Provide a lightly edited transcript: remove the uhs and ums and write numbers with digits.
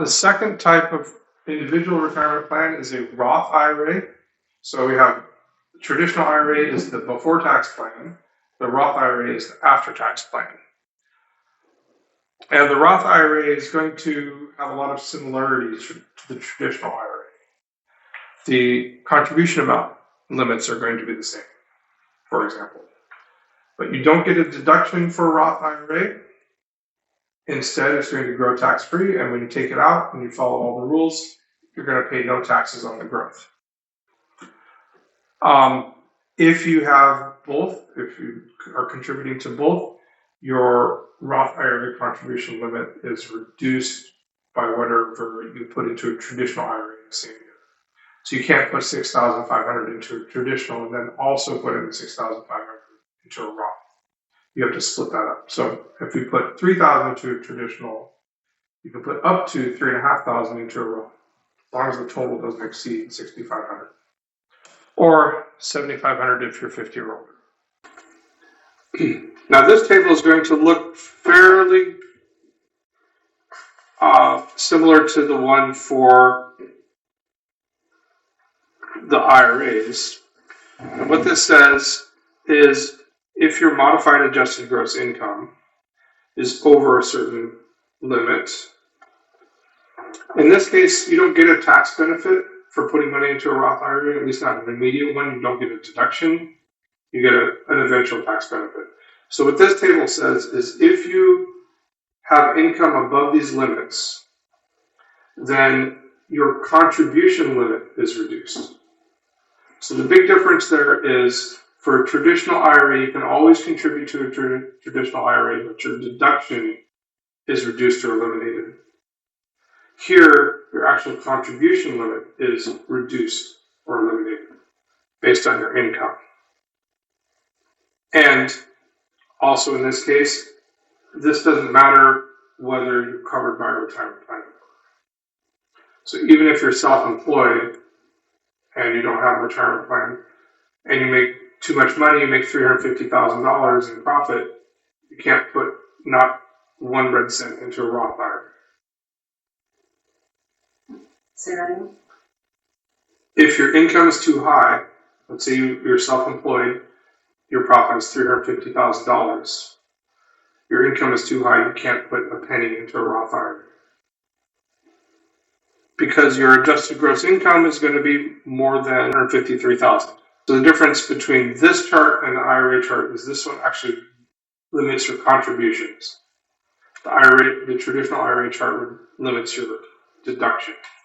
The second type of individual retirement plan is a Roth IRA. So we have the traditional IRA is the before tax plan. The Roth IRA is the after tax plan. And the Roth IRA is going to have a lot of similarities to the traditional IRA. The contribution amount limits are going to be the same, for example. But you don't get a deduction for a Roth IRA. Instead, it's going to grow tax-free, and when you take it out and you follow all the rules, you're going to pay no taxes on the growth. If you have both, if you are contributing to both, your Roth IRA contribution limit is reduced by whatever you put into a traditional IRA in the same year. So you can't put $6,500 into a traditional and then also put in $6,500 into a Roth. You have to split that up. So if you put $3,000 into a traditional, you can put up to $3,500 into a Roth, as long as the total doesn't exceed $6,500, or $7,500 if you're 50 or older. Now this table is going to look fairly similar to the one for the IRAs. And what this says is if your modified adjusted gross income is over a certain limit, in this case, you don't get a tax benefit for putting money into a Roth IRA, at least not an immediate one. You don't get a deduction. You get an eventual tax benefit. So what this table says is if you have income above these limits, then your contribution limit is reduced. So the big difference there is for a traditional IRA, you can always contribute to a traditional IRA, but your deduction is reduced or eliminated. Here, your actual contribution limit is reduced or eliminated based on your income. And also in this case, this doesn't matter whether you're covered by a retirement plan. So even if you're self-employed and you don't have a retirement plan and you make too much money, you make $350,000 in profit, you can't put not one red cent into a Roth IRA. Say that again? If your income is too high, let's say you're self-employed, your profit is $350,000. Your income is too high, you can't put a penny into a Roth IRA. Because your adjusted gross income is going to be more than $153,000. So the difference between this chart and the IRA chart is this one actually limits your contributions. The traditional IRA chart limits your deduction.